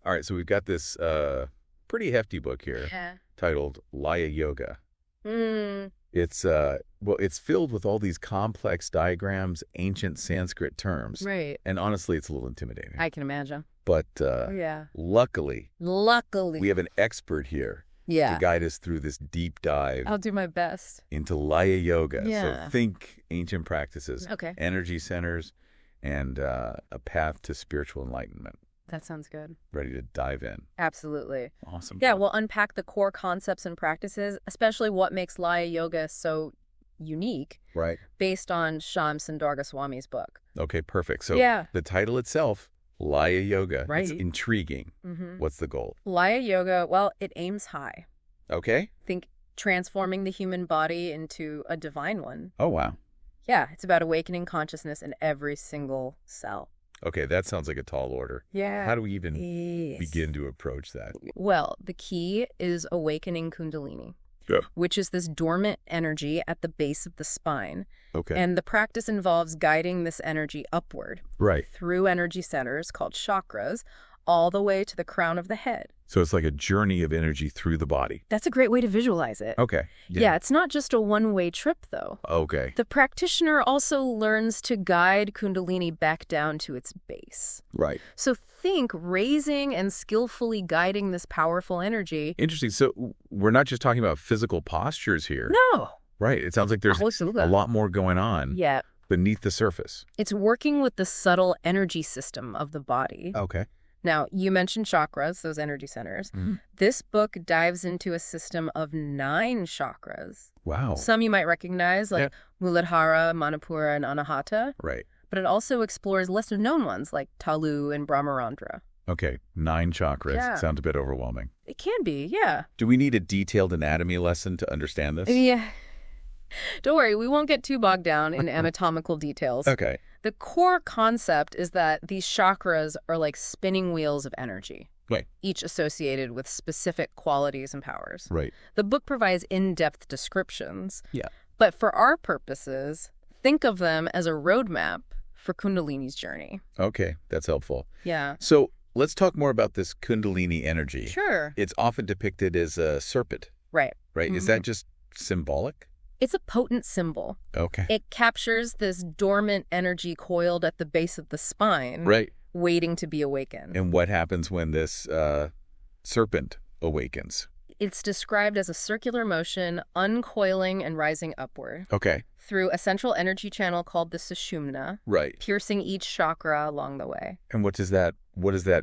All right, so we've got this pretty hefty book here titled Layayoga. Mm. It's it's filled with all these complex diagrams, ancient Sanskrit terms. Right. And honestly, it's a little intimidating. I can imagine. But Yeah. luckily, we have an expert here Yeah. to guide us through this deep dive I'll do my best. into Layayoga. Yeah. So think ancient practices, Okay. energy centers, and a path to spiritual enlightenment. That sounds good. Ready to dive in. Absolutely. Awesome. Yeah, we'll unpack the core concepts and practices, especially what makes Layayoga so unique Right. based on Shyam Sundar Swami's book. Okay, perfect. So Yeah. the title itself, Layayoga, it's Right. intriguing. Mm-hmm. What's the goal? Layayoga, well, it aims high. Okay. Think transforming the human body into a divine one. Oh, wow. Yeah, it's about awakening consciousness in every single cell. Okay, that sounds like a tall order. Yeah. How do we even Yes. begin to approach that? Well, the key is awakening Kundalini, which is this dormant energy at the base of the spine. Okay. And the practice involves guiding this energy upward Right. through energy centers called chakras, all the way to the crown of the head. So it's like a journey of energy through the body. That's a great way to visualize it. Okay. Yeah, it's not just a one-way trip, though. Okay. The practitioner also learns to guide Kundalini back down to its base. Right. So think raising and skillfully guiding this powerful energy. Interesting. So we're not just talking about physical postures here. No. Right. It sounds like there's Absolutely. a lot more going on Yeah. beneath the surface. It's working with the subtle energy system of the body. Okay. Now, you mentioned chakras, those energy centers. Mm-hmm. This book dives into a system of 9 chakras. Wow. Some you might recognize, like Muladhara, Manipura, and Anahata. Right. But it also explores lesser-known ones, like Talu and Brahmarandra. Okay. 9 chakras. Yeah. Sounds a bit overwhelming. It can be, yeah. Do we need a detailed anatomy lesson to understand this? Yeah. Don't worry, we won't get too bogged down in anatomical details. Okay. The core concept is that these chakras are like spinning wheels of energy, Right. each associated with specific qualities and powers. Right. The book provides in-depth descriptions. Yeah. But for our purposes, think of them as a roadmap for Kundalini's journey. Okay. That's helpful. Yeah. So let's talk more about this Kundalini energy. Sure. It's often depicted as a serpent, Right. right? Is that just symbolic? It's a potent symbol. Okay. It captures this dormant energy coiled at the base of the spine, Right. waiting to be awakened. And what happens when this serpent awakens? It's described as a circular motion, uncoiling and rising upward Okay. through a central energy channel called the Sushumna, Right. piercing each chakra along the way. And what does that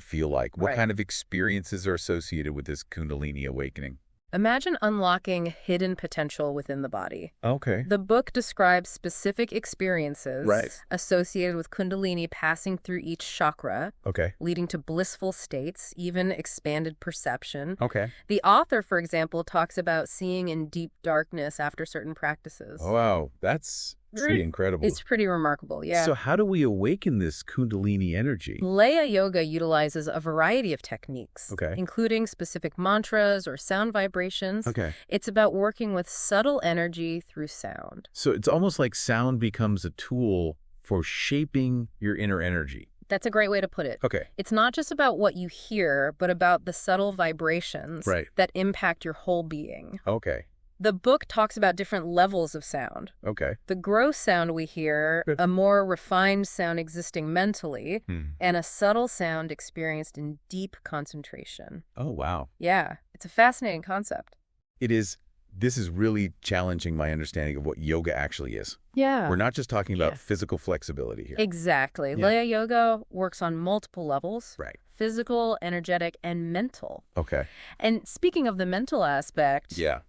feel like? What Right. kind of experiences are associated with this Kundalini awakening? Imagine unlocking hidden potential within the body. Okay. The book describes specific experiences Right. associated with Kundalini passing through each chakra, Okay. leading to blissful states, even expanded perception. Okay. The author, for example, talks about seeing in deep darkness after certain practices. Oh, wow. That's pretty incredible. It's pretty remarkable, yeah. So how do we awaken this Kundalini energy? Layayoga utilizes a variety of techniques, Okay. including specific mantras or sound vibrations. Okay. It's about working with subtle energy through sound. So it's almost like sound becomes a tool for shaping your inner energy. That's a great way to put it. Okay. It's not just about what you hear, but about the subtle vibrations Right. that impact your whole being. Okay. The book talks about different levels of sound. Okay. The gross sound we hear, Good. a more refined sound existing mentally, Hmm. and a subtle sound experienced in deep concentration. Oh, wow. Yeah, it's a fascinating concept. It is. This is really challenging my understanding of what yoga actually is. Yeah. We're not just talking about Yeah. physical flexibility here. Exactly. Yeah. Layayoga works on multiple levels. Right. Physical, energetic, and mental. Okay. And speaking of the mental aspect, Yeah.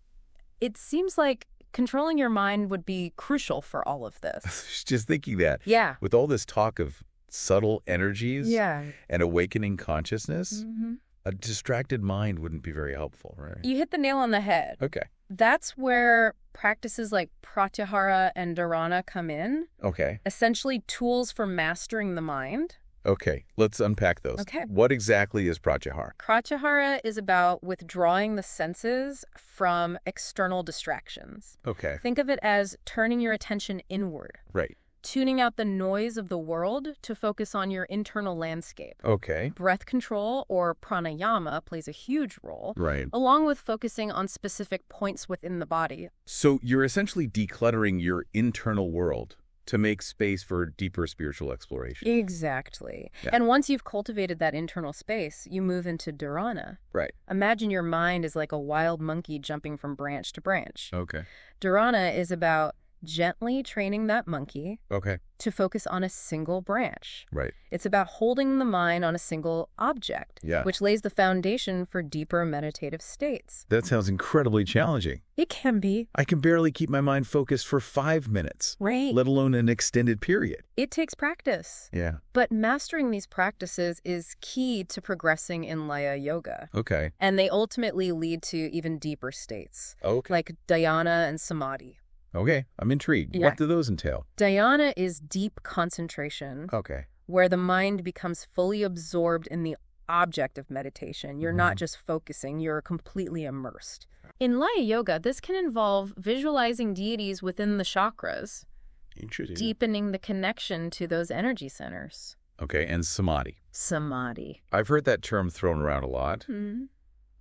it seems like controlling your mind would be crucial for all of this. Just thinking that. Yeah. With all this talk of subtle energies Yeah. and awakening consciousness, Mm-hmm. a distracted mind wouldn't be very helpful, right? You hit the nail on the head. Okay. That's where practices like pratyahara and dharana come in, Okay. essentially tools for mastering the mind. Okay. Let's unpack those. Okay. What exactly is pratyahara? Pratyahara is about withdrawing the senses from external distractions. Okay. Think of it as turning your attention inward Right. tuning out the noise of the world to focus on your internal landscape. Okay. Breath control, or pranayama, plays a huge role, Right. along with focusing on specific points within the body. So you're essentially decluttering your internal world to make space for deeper spiritual exploration. Exactly. Yeah. And once you've cultivated that internal space, you move into dharana. Right. Imagine your mind is like a wild monkey jumping from branch to branch. Okay. Dharana is about gently training that monkey Okay. to focus on a single branch. Right. It's about holding the mind on a single object, Yeah. which lays the foundation for deeper meditative states. That sounds incredibly challenging. It can be. I can barely keep my mind focused for 5 minutes, Right. let alone an extended period. It takes practice. Yeah. But mastering these practices is key to progressing in Layayoga. Okay. And they ultimately lead to even deeper states, Okay. like dhyana and samadhi. Okay. I'm intrigued. Yeah. What do those entail? Dhyana is deep concentration, Okay. where the mind becomes fully absorbed in the object of meditation. You're not just focusing, you're completely immersed. In Layayoga, this can involve visualizing deities within the chakras, Interesting. deepening the connection to those energy centers. Okay. And samadhi. Samadhi. I've heard that term thrown around a lot,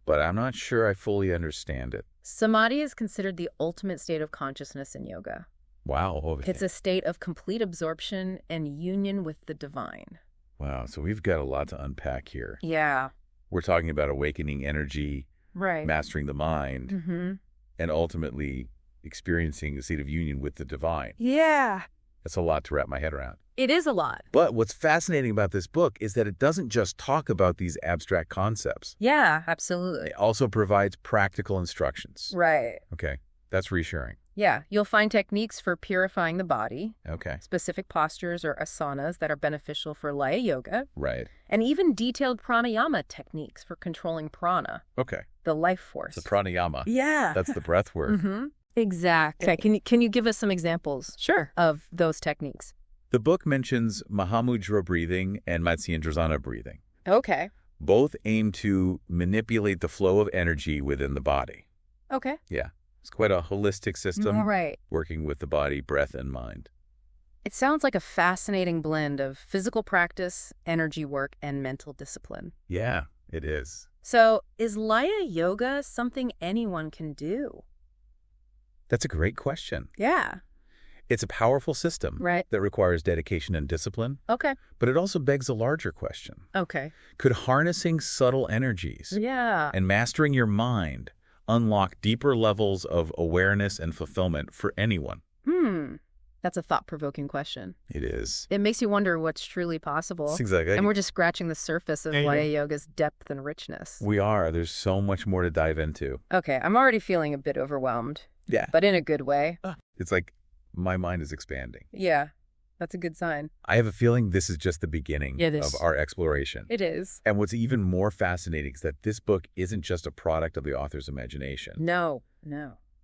but I'm not sure I fully understand it. Samadhi is considered the ultimate state of consciousness in yoga. Wow. Okay. It's a state of complete absorption and union with the divine. Wow. So we've got a lot to unpack here. Yeah. We're talking about awakening energy, Right. mastering the mind, and ultimately experiencing a state of union with the divine. Yeah. That's a lot to wrap my head around. It is a lot. But what's fascinating about this book is that it doesn't just talk about these abstract concepts. Yeah, absolutely. It also provides practical instructions. Right. Okay. That's reassuring. Yeah, you'll find techniques for purifying the body, Okay. specific postures or asanas that are beneficial for Layayoga, Right. and even detailed pranayama techniques for controlling prana, Okay. the life force. The pranayama. Yeah. That's the breath work. Exactly. Okay, can you give us some examples? Sure. Of those techniques? The book mentions Mahamudra breathing and Matsyendrasana breathing. Okay. Both aim to manipulate the flow of energy within the body. Okay. Yeah. It's quite a holistic system, All right. working with the body, breath, and mind. It sounds like a fascinating blend of physical practice, energy work, and mental discipline. Yeah, it is. So, is Layayoga something anyone can do? That's a great question. Yeah. It's a powerful system Right. that requires dedication and discipline, Okay. but it also begs a larger question. Okay. Could harnessing subtle energies Yeah. and mastering your mind unlock deeper levels of awareness and fulfillment for anyone? That's a thought-provoking question. It is. It makes you wonder what's truly possible. That's exactly. And we're just scratching the surface of Layayoga's depth and richness. We are. There's so much more to dive into. Okay, I'm already feeling a bit overwhelmed. Yeah. But in a good way. It's like my mind is expanding. Yeah, that's a good sign. I have a feeling this is just the beginning It is. of our exploration. It is. And what's even more fascinating is that this book isn't just a product of the author's imagination. No.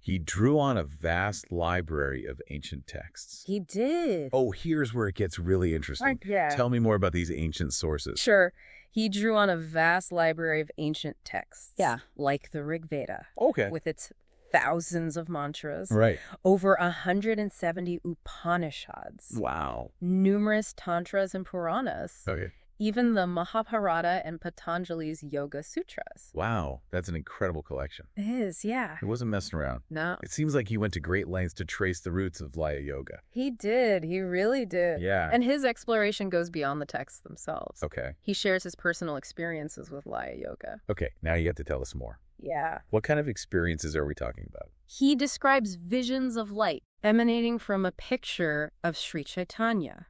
He drew on a vast library of ancient texts. He did. Oh, here's where it gets really interesting. Yeah. Tell me more about these ancient sources. Sure. He drew on a vast library of ancient texts. Yeah. Like the Rig Veda. Okay. With its thousands of mantras. Right. Over 170 Upanishads. Wow. Numerous tantras and Puranas. Okay. Even the Mahabharata and Patanjali's Yoga Sutras. Wow. That's an incredible collection. It is, yeah. It wasn't messing around. No. It seems like he went to great lengths to trace the roots of Layayoga. He did. He really did. Yeah. And his exploration goes beyond the texts themselves. Okay. He shares his personal experiences with Layayoga. Okay. Now you have to tell us more. Yeah. What kind of experiences are we talking about? He describes visions of light emanating from a picture of Sri Chaitanya,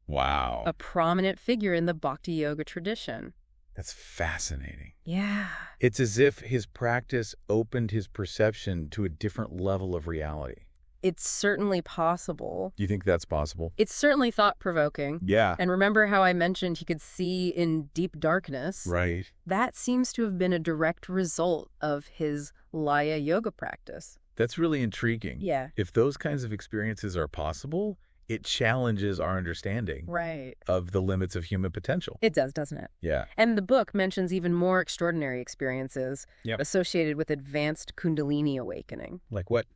Wow. a prominent figure in the Bhakti Yoga tradition. That's fascinating. Yeah. It's as if his practice opened his perception to a different level of reality. It's certainly possible. Do you think that's possible? It's certainly thought-provoking. Yeah. And remember how I mentioned he could see in deep darkness? Right. That seems to have been a direct result of his Layayoga practice. That's really intriguing. Yeah. If those kinds of experiences are possible, it challenges our understanding Right. of the limits of human potential. It does, doesn't it? Yeah. And the book mentions even more extraordinary experiences Yep. associated with advanced Kundalini awakening. Like what?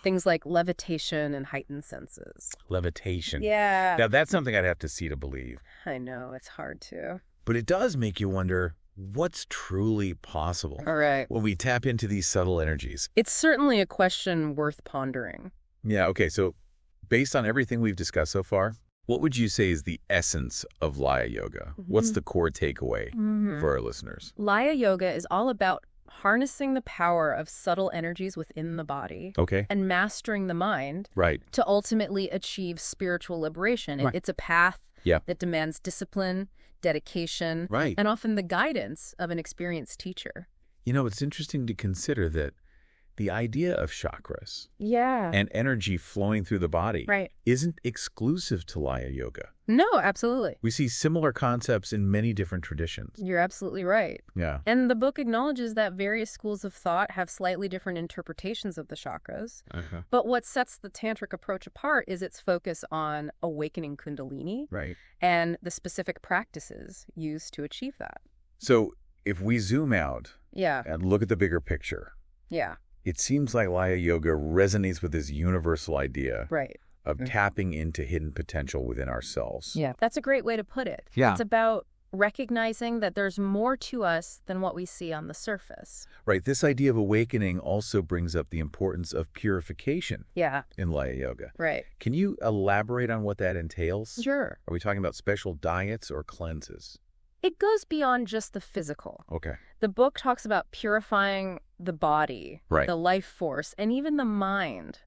Things like levitation and heightened senses. Levitation. Yeah. Now, that's something I'd have to see to believe. I know, it's hard to. But it does make you wonder what's truly possible All right. when we tap into these subtle energies. It's certainly a question worth pondering. Yeah, okay, so based on everything we've discussed so far, what would you say is the essence of Layayoga? What's the core takeaway for our listeners? Layayoga is all about harnessing the power of subtle energies within the body Okay. and mastering the mind Right. to ultimately achieve spiritual liberation. Right. It's a path Yeah. that demands discipline, dedication, Right. and often the guidance of an experienced teacher. You know, it's interesting to consider that the idea of chakras Yeah. and energy flowing through the body Right. isn't exclusive to Layayoga. No, absolutely. We see similar concepts in many different traditions. You're absolutely right. Yeah. And the book acknowledges that various schools of thought have slightly different interpretations of the chakras. But what sets the tantric approach apart is its focus on awakening kundalini Right. and the specific practices used to achieve that. So if we zoom out Yeah. and look at the bigger picture, Yeah. it seems like Layayoga resonates with this universal idea Right. of tapping into hidden potential within ourselves. Yeah. That's a great way to put it. Yeah. It's about recognizing that there's more to us than what we see on the surface. Right. This idea of awakening also brings up the importance of purification Yeah. in Layayoga. Right. Can you elaborate on what that entails? Sure. Are we talking about special diets or cleanses? It goes beyond just the physical. Okay. The book talks about purifying the body, Right. the life force, and even the mind.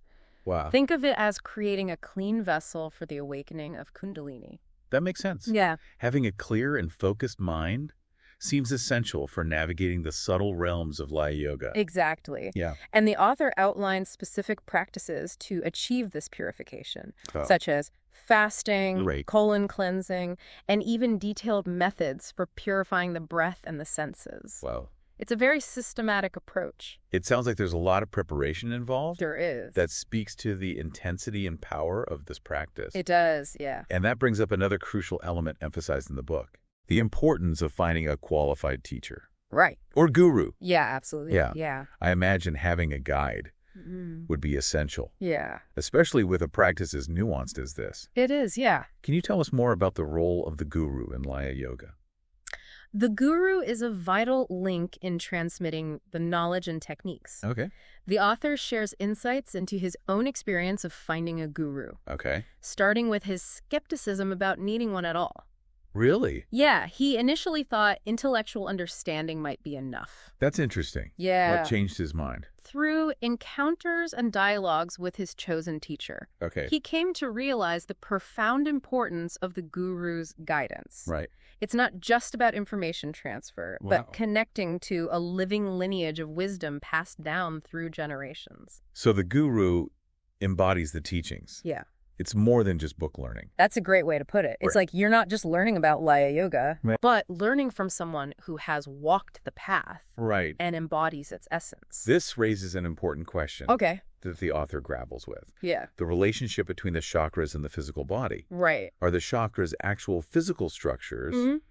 Wow. Think of it as creating a clean vessel for the awakening of kundalini. That makes sense. Yeah. Having a clear and focused mind seems essential for navigating the subtle realms of Layayoga. Exactly. Yeah. And the author outlines specific practices to achieve this purification, Oh. such as fasting, Right. colon cleansing, and even detailed methods for purifying the breath and the senses. Wow. It's a very systematic approach. It sounds like there's a lot of preparation involved. There is. That speaks to the intensity and power of this practice. It does, yeah. And that brings up another crucial element emphasized in the book, the importance of finding a qualified teacher Right. or guru. Yeah, absolutely. Yeah. Yeah. I imagine having a guide Mhm. would be essential, Yeah. especially with a practice as nuanced as this. It is, yeah. Can you tell us more about the role of the guru in Layayoga? The guru is a vital link in transmitting the knowledge and techniques. Okay. The author shares insights into his own experience of finding a guru, Okay. starting with his skepticism about needing one at all. Really? Yeah, he initially thought intellectual understanding might be enough. That's interesting. Yeah. What changed his mind? Through encounters and dialogues with his chosen teacher, Okay. he came to realize the profound importance of the guru's guidance. Right. It's not just about information transfer, Wow. but connecting to a living lineage of wisdom passed down through generations. So the guru embodies the teachings. Yeah. It's more than just book learning. That's a great way to put it. It's Right. like you're not just learning about Layayoga, Right. but learning from someone who has walked the path Right. and embodies its essence. This raises an important question Okay. that the author grapples with. Yeah. The relationship between the chakras and the physical body. Right. Are the chakras actual physical structures Mhm.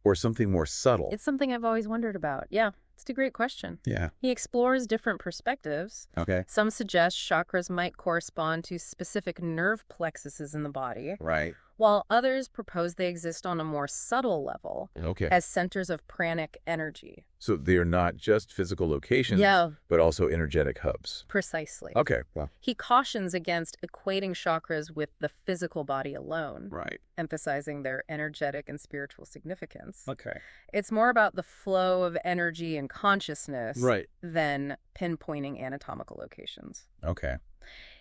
or something more subtle? It's something I've always wondered about. Yeah. It's a great question. Yeah. He explores different perspectives. Okay. Some suggest chakras might correspond to specific nerve plexuses in the body, Right. while others propose they exist on a more subtle level Okay. as centers of pranic energy. So they're not just physical locations, Yeah. but also energetic hubs. Precisely. Okay. Well, He cautions against equating chakras with the physical body alone, right. emphasizing their energetic and spiritual significance. Okay. It's more about the flow of energy and consciousness Right. than pinpointing anatomical locations. Okay.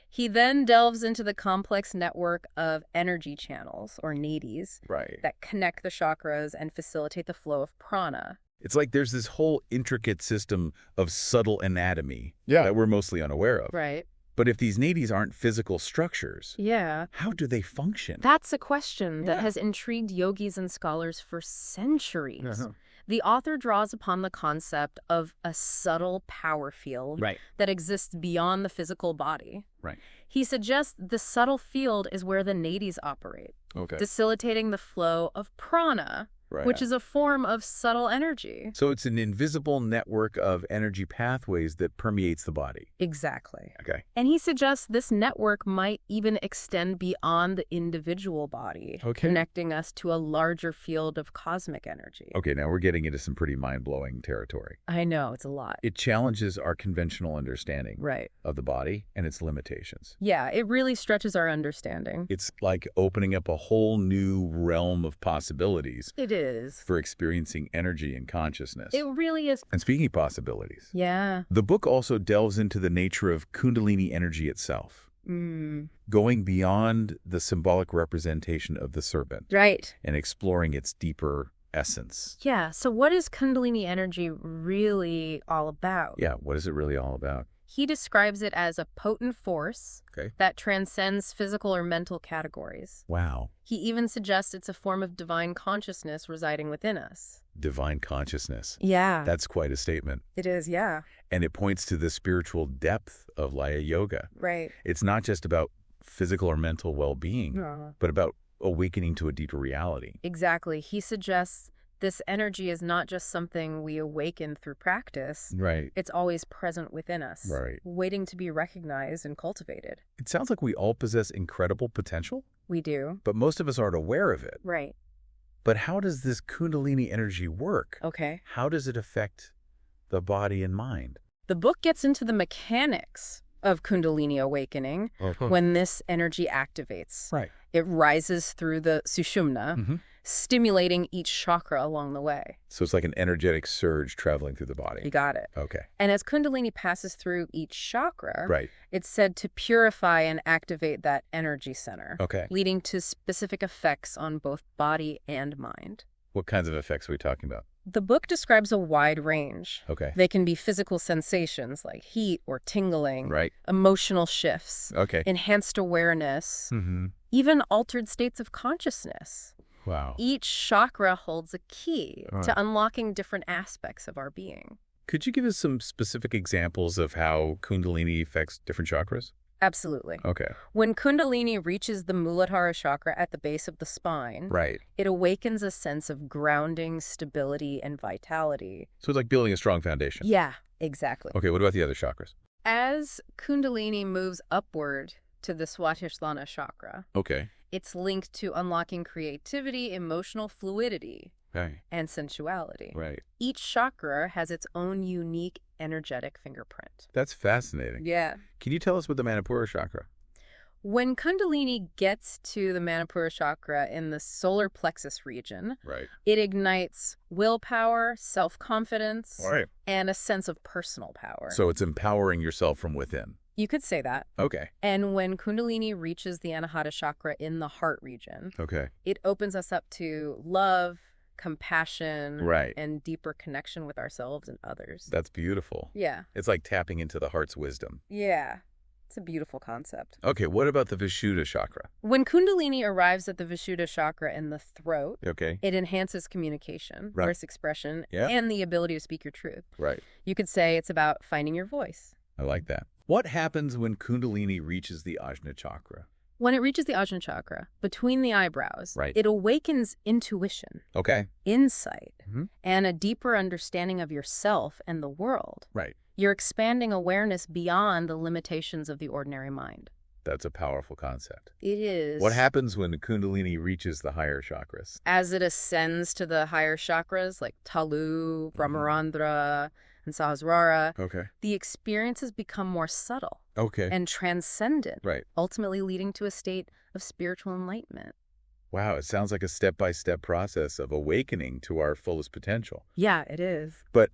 He then delves into the complex network of energy channels, or nadis, Right. that connect the chakras and facilitate the flow of prana. It's like there's this whole intricate system of subtle anatomy Yeah. that we're mostly unaware of. Right. But if these nadis aren't physical structures, Yeah. how do they function? That's a question that Yeah. has intrigued yogis and scholars for centuries. Uh-huh. The author draws upon the concept of a subtle power field Right. that exists beyond the physical body. Right. He suggests the subtle field is where the nadis operate, Okay. facilitating the flow of prana, Right. which is a form of subtle energy. So it's an invisible network of energy pathways that permeates the body. Exactly. Okay. And he suggests this network might even extend beyond the individual body, Okay. connecting us to a larger field of cosmic energy. Okay, now we're getting into some pretty mind-blowing territory. I know, it's a lot. It challenges our conventional understanding Right. of the body and its limitations. Yeah, it really stretches our understanding. It's like opening up a whole new realm of possibilities It is. for experiencing energy and consciousness. It really is. And speaking of possibilities, Yeah. the book also delves into the nature of Kundalini energy itself, going beyond the symbolic representation of the serpent Right. and exploring its deeper essence. Yeah, so what is Kundalini energy really all about? Yeah, what is it really all about? He describes it as a potent force Okay. that transcends physical or mental categories. Wow. He even suggests it's a form of divine consciousness residing within us. Divine consciousness. Yeah. That's quite a statement. It is, yeah. And it points to the spiritual depth of Layayoga. Right. It's not just about physical or mental well-being, but about awakening to a deeper reality. Exactly. He suggests this energy is not just something we awaken through practice. Right. It's always present within us, Right. waiting to be recognized and cultivated. It sounds like we all possess incredible potential, We do. but most of us aren't aware of it. Right. But how does this Kundalini energy work? Okay. How does it affect the body and mind? The book gets into the mechanics of Kundalini awakening when this energy activates. Right. It rises through the Sushumna, stimulating each chakra along the way. So it's like an energetic surge traveling through the body. You got it. Okay. And as Kundalini passes through each chakra, Right. it's said to purify and activate that energy center, Okay. leading to specific effects on both body and mind. What kinds of effects are we talking about? The book describes a wide range. Okay. They can be physical sensations like heat or tingling, Right. emotional shifts, Okay. enhanced awareness, Mm-hmm. even altered states of consciousness. Wow. Each chakra holds a key All right. to unlocking different aspects of our being. Could you give us some specific examples of how Kundalini affects different chakras? Absolutely. Okay. When Kundalini reaches the Muladhara chakra at the base of the spine, Right. it awakens a sense of grounding, stability, and vitality. So it's like building a strong foundation. Yeah, exactly. Okay, what about the other chakras? As Kundalini moves upward to the Swatisthana chakra, Okay. it's linked to unlocking creativity, emotional fluidity, Okay. and sensuality. Right. Each chakra has its own unique energetic fingerprint. That's fascinating. Yeah. Can you tell us what the Manipura chakra? When Kundalini gets to the Manipura chakra in the solar plexus region, Right. it ignites willpower, self-confidence, All right. and a sense of personal power. So it's empowering yourself from within. You could say that. Okay. And when Kundalini reaches the Anahata chakra in the heart region, Okay. it opens us up to love, compassion, Right. and deeper connection with ourselves and others. That's beautiful. Yeah. It's like tapping into the heart's wisdom. Yeah. It's a beautiful concept. Okay, what about the Vishuddha chakra? When Kundalini arrives at the Vishuddha chakra in the throat, Okay. it enhances communication, Right. voice expression, Yeah. and the ability to speak your truth. Right. You could say it's about finding your voice. I like that. What happens when Kundalini reaches the Ajna chakra? When it reaches the Ajna chakra, between the eyebrows, Right. it awakens intuition, Okay. insight, Mhm. and a deeper understanding of yourself and the world. Right. You're expanding awareness beyond the limitations of the ordinary mind. That's a powerful concept. It is. What happens when Kundalini reaches the higher chakras? As it ascends to the higher chakras like Talu, Brahmarandra, and Sahasrara, Okay. the experiences become more subtle Okay. and transcendent, Right. ultimately leading to a state of spiritual enlightenment. Wow, it sounds like a step-by-step process of awakening to our fullest potential. Yeah, it is. But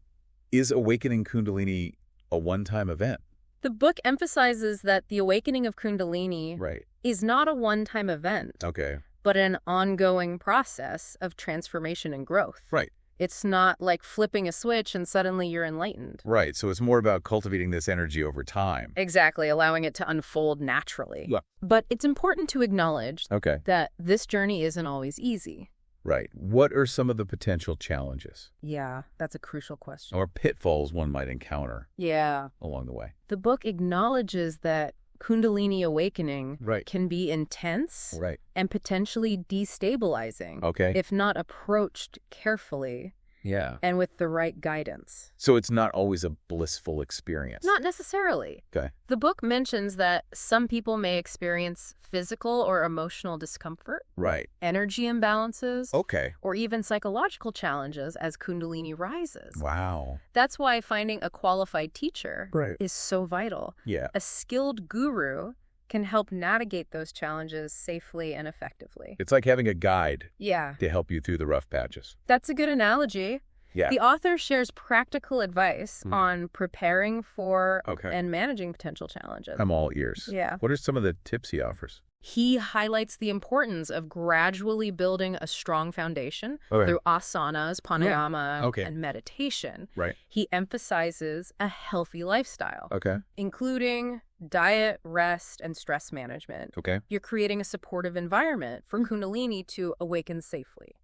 is awakening Kundalini a one-time event? The book emphasizes that the awakening of Kundalini Right. is not a one-time event, Okay. but an ongoing process of transformation and growth. Right. It's not like flipping a switch and suddenly you're enlightened. Right. So it's more about cultivating this energy over time. Exactly, allowing it to unfold naturally. Yeah. But it's important to acknowledge Okay. that this journey isn't always easy. Right. What are some of the potential challenges Yeah, that's a crucial question. or pitfalls one might encounter Yeah. along the way? The book acknowledges that Kundalini awakening Right. can be intense Right. and potentially destabilizing Okay. if not approached carefully Yeah. and with the right guidance. So it's not always a blissful experience. Not necessarily. Okay. The book mentions that some people may experience physical or emotional discomfort, Right. energy imbalances, Okay. or even psychological challenges as Kundalini rises. Wow. That's why finding a qualified teacher Right. is so vital. Yeah. A skilled guru can help navigate those challenges safely and effectively. It's like having a guide Yeah, to help you through the rough patches. that's a good analogy. Yeah. The author shares practical advice on preparing for Okay. and managing potential challenges. I'm all ears. Yeah. What are some of the tips he offers? He highlights the importance of gradually building a strong foundation Okay. through asanas, pranayama, Okay. and meditation. Right. He emphasizes a healthy lifestyle, Okay. including diet, rest, and stress management. Okay. You're creating a supportive environment for Kundalini to awaken safely.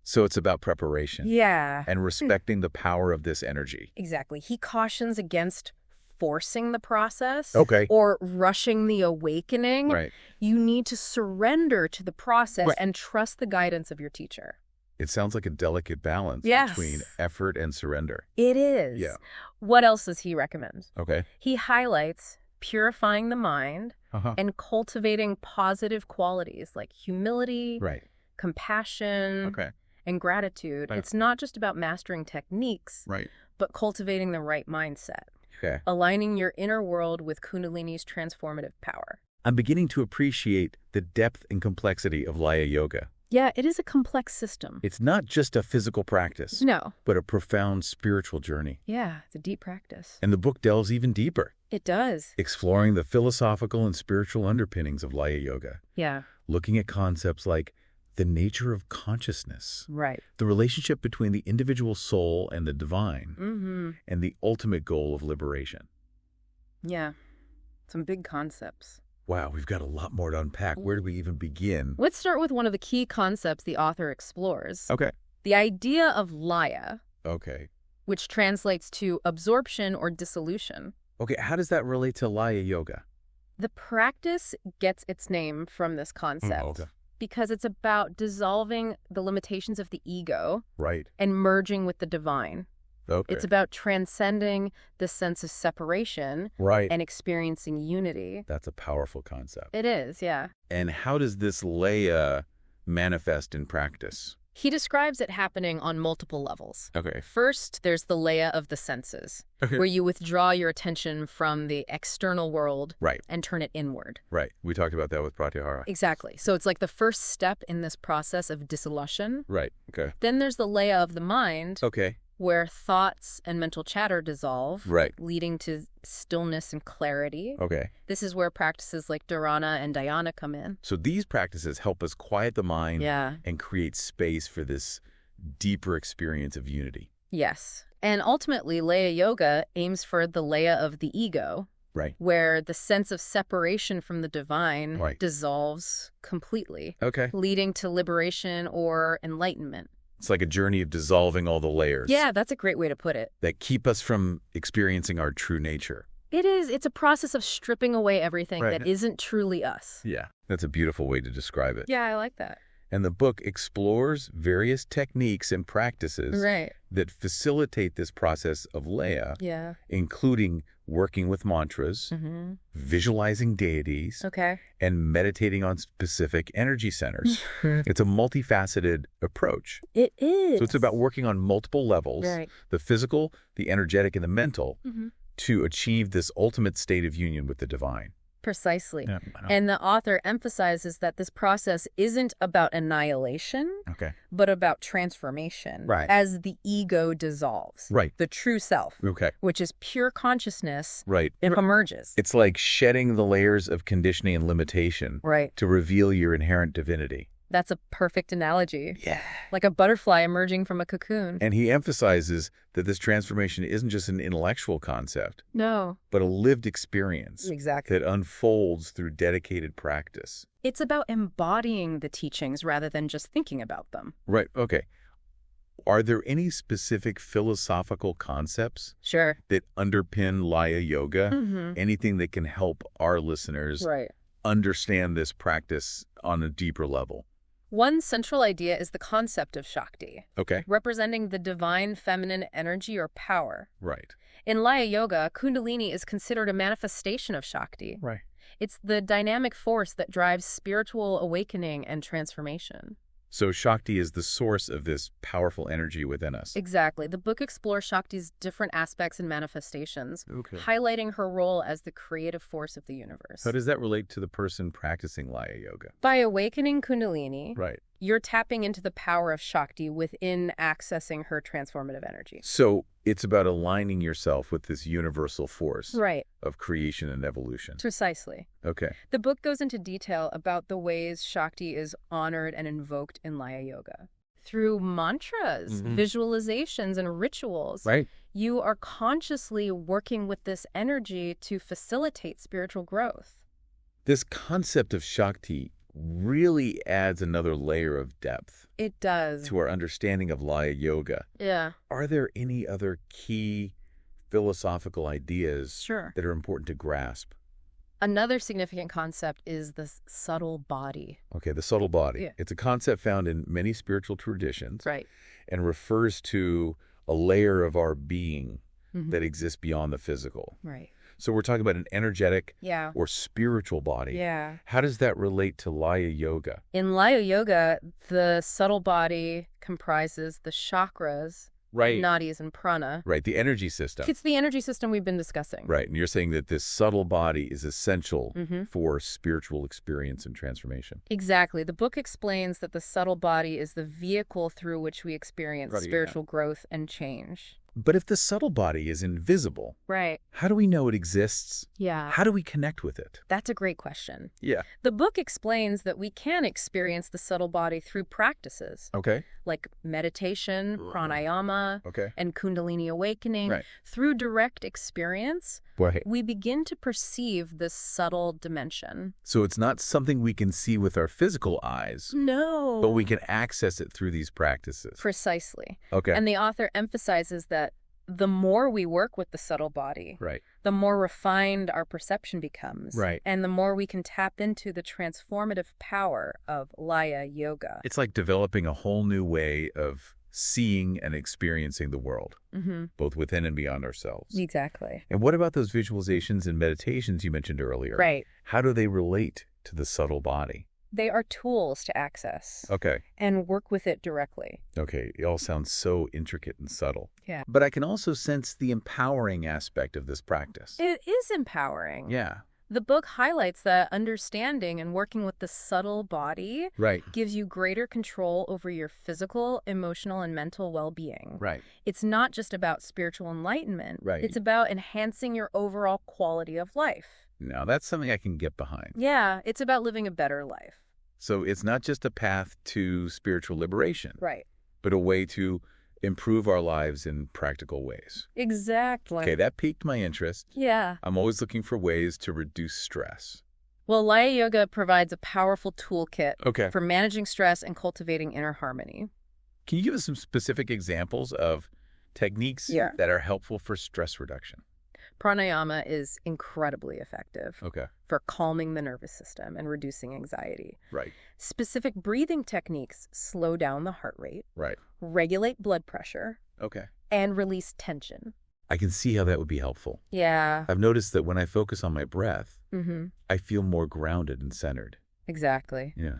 So it's about preparation Yeah. and respecting the power of this energy. Exactly. He cautions against forcing the process Okay. or rushing the awakening. Right. You need to surrender to the process Right. and trust the guidance of your teacher. It sounds like a delicate balance Yes. between effort and surrender. It is. Yeah. What else does he recommend? Okay. He highlights purifying the mind Uh-huh. and cultivating positive qualities like humility, Right. compassion, Okay. and gratitude. Right. It's not just about mastering techniques, Right. but cultivating the right mindset, Okay. aligning your inner world with Kundalini's transformative power. I'm beginning to appreciate the depth and complexity of Layayoga. Yeah, it is a complex system. It's not just a physical practice, No. but a profound spiritual journey. Yeah, it's a deep practice. And the book delves even deeper, It does. exploring the philosophical and spiritual underpinnings of Layayoga, Yeah, looking at concepts like the nature of consciousness, right. the relationship between the individual soul and the divine, Mm-hmm. and the ultimate goal of liberation. Yeah, some big concepts. Wow, we've got a lot more to unpack. Where do we even begin? Let's start with one of the key concepts the author explores. Okay. The idea of laya, Okay. which translates to absorption or dissolution. Okay, how does that relate to Layayoga? The practice gets its name from this concept okay. because it's about dissolving the limitations of the ego Right. and merging with the divine. Okay. It's about transcending the sense of separation right. and experiencing unity. That's a powerful concept. It is, yeah. And how does this Laya manifest in practice? He describes it happening on multiple levels. Okay. First, there's the laya of the senses, Okay. where you withdraw your attention from the external world Right. and turn it inward. Right. We talked about that with Pratyahara. Exactly. So it's like the first step in this process of dissolution. Right. Okay. Then there's the laya of the mind, Okay. where thoughts and mental chatter dissolve, Right. leading to stillness and clarity. Okay. This is where practices like dharana and dhyana come in. So these practices help us quiet the mind Yeah. and create space for this deeper experience of unity. Yes. And ultimately, Layayoga aims for the laya of the ego, Right. where the sense of separation from the divine Right. dissolves completely, Okay. leading to liberation or enlightenment. It's like a journey of dissolving all the layers Yeah, that's a great way to put it. that keep us from experiencing our true nature. It is. It's a process of stripping away everything Right. that isn't truly us. Yeah. That's a beautiful way to describe it. Yeah, I like that. And the book explores various techniques and practices Right. that facilitate this process of Laya, Yeah. including working with mantras, Mm-hmm. visualizing deities, Okay. and meditating on specific energy centers. It's a multifaceted approach. It is. So it's about working on multiple levels, Right. the physical, the energetic, and the mental, Mm-hmm. to achieve this ultimate state of union with the divine. Precisely. Yeah, I know. And the author emphasizes that this process isn't about annihilation, Okay. but about transformation. Right. As the ego dissolves. Right. The true self, Okay. which is pure consciousness, Right. emerges. It's like shedding the layers of conditioning and limitation Right. to reveal your inherent divinity. That's a perfect analogy. Yeah. Like a butterfly emerging from a cocoon. And he emphasizes that this transformation isn't just an intellectual concept, No. but a lived experience Exactly. that unfolds through dedicated practice. It's about embodying the teachings rather than just thinking about them. Right. Okay. are there any specific philosophical concepts Sure. that underpin Layayoga? Mm-hmm. Anything that can help our listeners Right. understand this practice on a deeper level? One central idea is the concept of Shakti, Okay. representing the divine feminine energy or power. Right. In Layayoga, Kundalini is considered a manifestation of Shakti. Right. It's the dynamic force that drives spiritual awakening and transformation. So Shakti is the source of this powerful energy within us. Exactly. The book explores Shakti's different aspects and manifestations, Okay. highlighting her role as the creative force of the universe. How does that relate to the person practicing Layayoga? By awakening Kundalini, Right. you're tapping into the power of Shakti within accessing her transformative energy. So it's about aligning yourself with this universal force Right. of creation and evolution. Precisely. Okay. The book goes into detail about the ways Shakti is honored and invoked in Layayoga. Through mantras, visualizations, and rituals, Right. you are consciously working with this energy to facilitate spiritual growth. This concept of Shakti really adds another layer of depth It does. to our understanding of Layayoga. Yeah. Are there any other key philosophical ideas Sure. that are important to grasp? Another significant concept is the subtle body. Okay, the subtle body. Yeah. It's a concept found in many spiritual traditions Right. and refers to a layer of our being Mhm. that exists beyond the physical. Right. So we're talking about an energetic Yeah. or spiritual body. Yeah. How does that relate to Layayoga? In Layayoga, the subtle body comprises the chakras, Right. nadis, and prana. Right, the energy system. It's the energy system we've been discussing. Right, and you're saying that this subtle body is essential Mhm. for spiritual experience and transformation. Exactly. The book explains that the subtle body is the vehicle through which we experience Right, yeah. spiritual growth and change. But if the subtle body is invisible, Right. how do we know it exists? Yeah. How do we connect with it? That's a great question. Yeah. The book explains that we can experience the subtle body through practices Okay. like meditation, pranayama, Okay. and Kundalini awakening. Right. Through direct experience, Right. we begin to perceive this subtle dimension. So it's not something we can see with our physical eyes, No. but we can access it through these practices. Precisely. Okay. And the author emphasizes that the more we work with the subtle body, Right. the more refined our perception becomes. Right. And the more we can tap into the transformative power of Layayoga. It's like developing a whole new way of seeing and experiencing the world, Mm-hmm. both within and beyond ourselves. Exactly. And what about those visualizations and meditations you mentioned earlier? Right. How do they relate to the subtle body? They are tools to access Okay. and work with it directly. Okay. It all sounds so intricate and subtle. Yeah. But I can also sense the empowering aspect of this practice. It is empowering. Yeah. The book highlights that understanding and working with the subtle body Right. gives you greater control over your physical, emotional, and mental well-being. Right. It's not just about spiritual enlightenment. Right. It's about enhancing your overall quality of life. Now, that's something I can get behind. Yeah, it's about living a better life. So it's not just a path to spiritual liberation, Right. but a way to improve our lives in practical ways. Exactly. Okay, that piqued my interest. Yeah. I'm always looking for ways to reduce stress. Well, Layayoga provides a powerful toolkit Okay. for managing stress and cultivating inner harmony. Can you give us some specific examples of techniques Yeah. that are helpful for stress reduction? Pranayama is incredibly effective Okay. for calming the nervous system and reducing anxiety. Right. Specific breathing techniques slow down the heart rate, Right. regulate blood pressure, Okay. and release tension. I can see how that would be helpful. Yeah. I've noticed that when I focus on my breath, Mm-hmm. I feel more grounded and centered. Exactly. Yeah.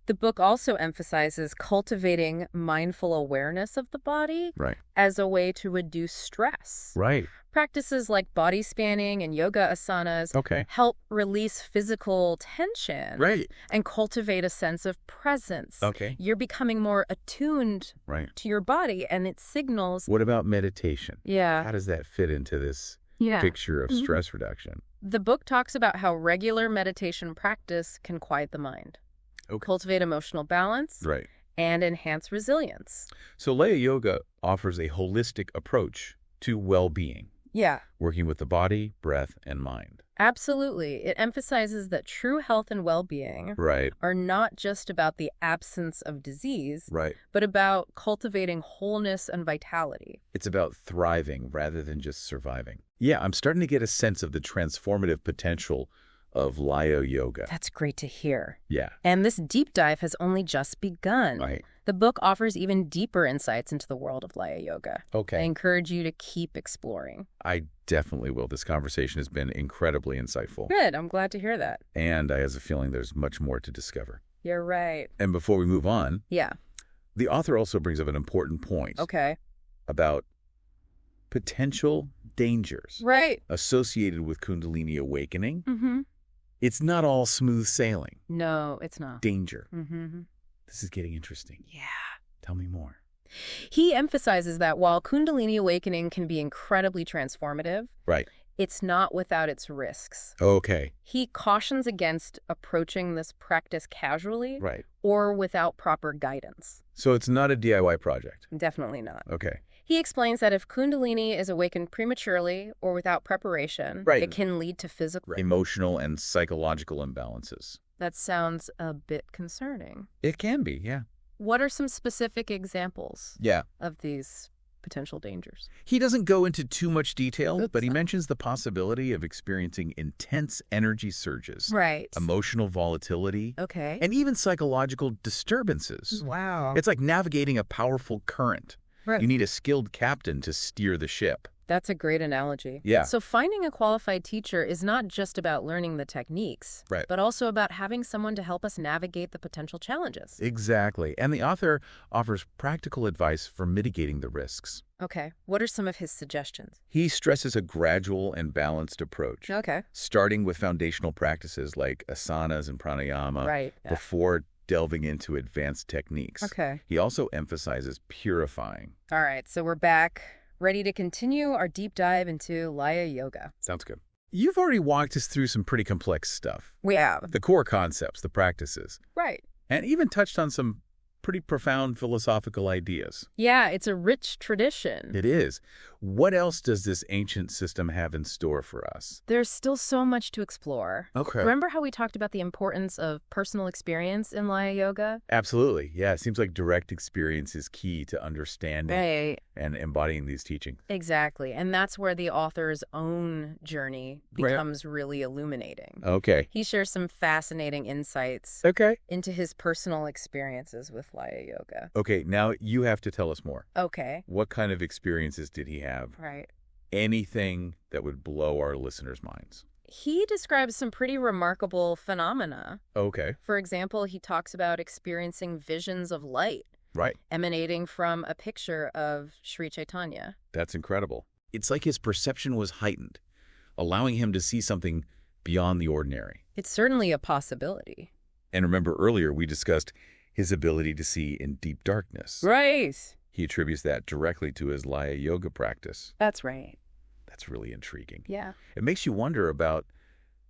The book also emphasizes cultivating mindful awareness of the body Right. as a way to reduce stress. Right. Practices like body spanning and yoga asanas Okay. help release physical tension Right. and cultivate a sense of presence. Okay. You're becoming more attuned Right. to your body and its signals. What about meditation? Yeah. How does that fit into this Yeah. picture of stress reduction? The book talks about how regular meditation practice can quiet the mind, Okay. cultivate emotional balance, Right. and enhance resilience. So Layayoga offers a holistic approach to well-being, Yeah, working with the body, breath, and mind. Absolutely. It emphasizes that true health and well-being Right. are not just about the absence of disease, Right. but about cultivating wholeness and vitality. It's about thriving rather than just surviving. Yeah, I'm starting to get a sense of the transformative potential of Layayoga. That's great to hear. Yeah. And this deep dive has only just begun. Right. The book offers even deeper insights into the world of Layayoga. I Okay. encourage you to keep exploring. I definitely will. This conversation has been incredibly insightful. Good. I'm glad to hear that. And I have a feeling there's much more to discover. You're right. And before we move on, Yeah. the author also brings up an important point Okay. about potential dangers Right. associated with Kundalini awakening. Mm-hmm. It's not all smooth sailing. No, it's not. Danger. Mm-hmm. This is getting interesting. Yeah. Tell me more. He emphasizes that while Kundalini awakening can be incredibly transformative, Right. it's not without its risks. Okay. He cautions against approaching this practice casually Right. or without proper guidance. So it's not a DIY project. Definitely not. Okay. He explains that if Kundalini is awakened prematurely or without preparation, Right. it can lead to physical, Emotional and psychological imbalances. That sounds a bit concerning. It can be, yeah. What are some specific examples Yeah. of these potential dangers? He doesn't go into too much detail, That's but he fine. mentions the possibility of experiencing intense energy surges, Right. emotional volatility, Okay. and even psychological disturbances. Wow. It's like navigating a powerful current. Right. You need a skilled captain to steer the ship. That's a great analogy. Yeah. So finding a qualified teacher is not just about learning the techniques, Right. but also about having someone to help us navigate the potential challenges. Exactly. And the author offers practical advice for mitigating the risks. Okay. What are some of his suggestions? He stresses a gradual and balanced approach, Okay. starting with foundational practices like asanas and pranayama Right. before delving into advanced techniques. Okay. He also emphasizes purifying. All right. So we're back, ready to continue our deep dive into Layayoga. Sounds good. You've already walked us through some pretty complex stuff. We have. The core concepts, the practices, Right. and even touched on some pretty profound philosophical ideas. Yeah, it's a rich tradition. It is. What else does this ancient system have in store for us? There's still so much to explore. Okay. Remember how we talked about the importance of personal experience in Layayoga? Absolutely. Yeah, it seems like direct experience is key to understanding Right. and embodying these teachings. Exactly. And that's where the author's own journey Right. becomes really illuminating. Okay. He shares some fascinating insights Okay. into his personal experiences with Layayoga. Okay, now you have to tell us more. Okay. What kind of experiences did he have? Right. Anything that would blow our listeners' minds? He describes some pretty remarkable phenomena. Okay. For example, he talks about experiencing visions of light Right. emanating from a picture of Sri Chaitanya. That's incredible. It's like his perception was heightened, allowing him to see something beyond the ordinary. It's certainly a possibility. And remember earlier we discussed his ability to see in deep darkness. Right. He attributes that directly to his Layayoga practice. That's right. That's really intriguing. Yeah. It makes you wonder about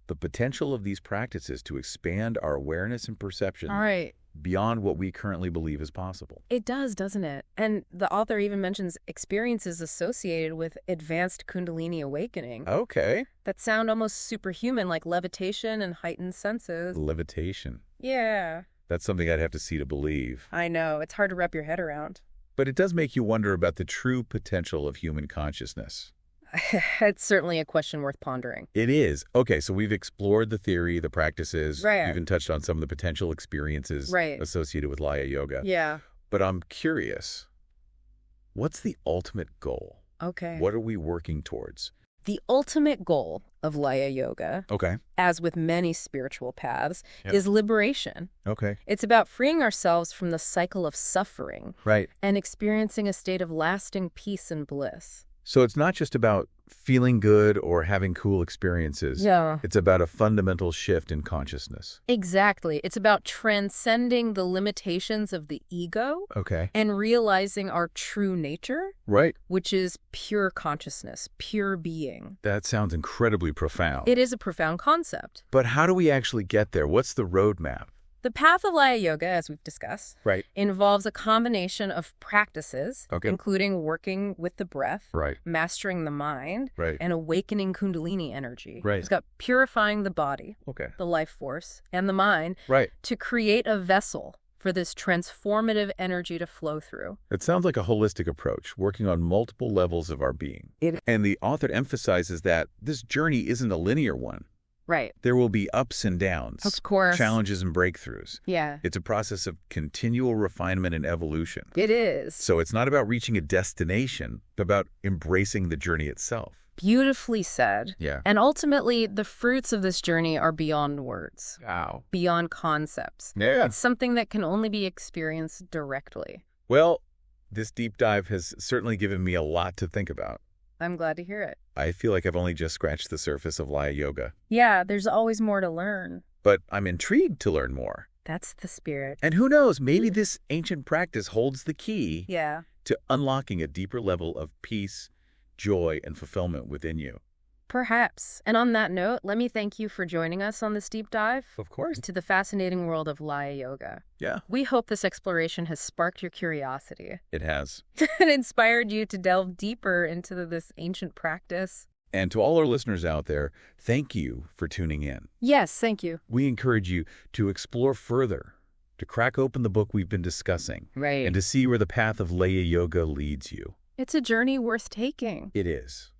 the potential of these practices to expand our awareness and perception All right. beyond what we currently believe is possible. It does, doesn't it? And the author even mentions experiences associated with advanced Kundalini awakening Okay. that sound almost superhuman, like levitation and heightened senses. Levitation. Yeah. That's something I'd have to see to believe. I know. It's hard to wrap your head around. But it does make you wonder about the true potential of human consciousness. It's certainly a question worth pondering. It is. Okay, so we've explored the theory, the practices. Right. We've even touched on some of the potential experiences Right. associated with Layayoga. Yeah. But I'm curious, what's the ultimate goal? Okay. What are we working towards? The ultimate goal of Layayoga, Okay. as with many spiritual paths, Yep. is liberation. Okay. It's about freeing ourselves from the cycle of suffering Right. and experiencing a state of lasting peace and bliss. So it's not just about feeling good or having cool experiences. Yeah. It's about a fundamental shift in consciousness. Exactly. It's about transcending the limitations of the ego Okay. and realizing our true nature, Right. which is pure consciousness, pure being. That sounds incredibly profound. It is a profound concept. But how do we actually get there? What's the roadmap? The path of Layayoga, as we've discussed, Right. involves a combination of practices, Okay. including working with the breath, Right. mastering the mind, Right. and awakening Kundalini energy. Right. It's got purifying the body, Okay. the life force, and the mind Right. to create a vessel for this transformative energy to flow through. It sounds like a holistic approach, working on multiple levels of our being. And the author emphasizes that this journey isn't a linear one. Right. There will be ups and downs, Of course. challenges and breakthroughs. Yeah. It's a process of continual refinement and evolution. It is. So it's not about reaching a destination, but about embracing the journey itself. Beautifully said. Yeah. And ultimately, the fruits of this journey are beyond words, Wow. beyond concepts. Yeah. It's something that can only be experienced directly. Well, this deep dive has certainly given me a lot to think about. I'm glad to hear it. I feel like I've only just scratched the surface of Layayoga, Yeah, there's always more to learn. but I'm intrigued to learn more. That's the spirit. And who knows, maybe this ancient practice holds the key Yeah. to unlocking a deeper level of peace, joy, and fulfillment within you. Perhaps. And on that note, let me thank you for joining us on this deep dive Of course. to the fascinating world of Layayoga. Yeah, We hope this exploration has sparked your curiosity it has. and inspired you to delve deeper into this ancient practice. And to all our listeners out there, thank you for tuning in. Yes, thank you. We encourage you to explore further, to crack open the book we've been discussing, Right. and to see where the path of Layayoga leads you. It's a journey worth taking. It is.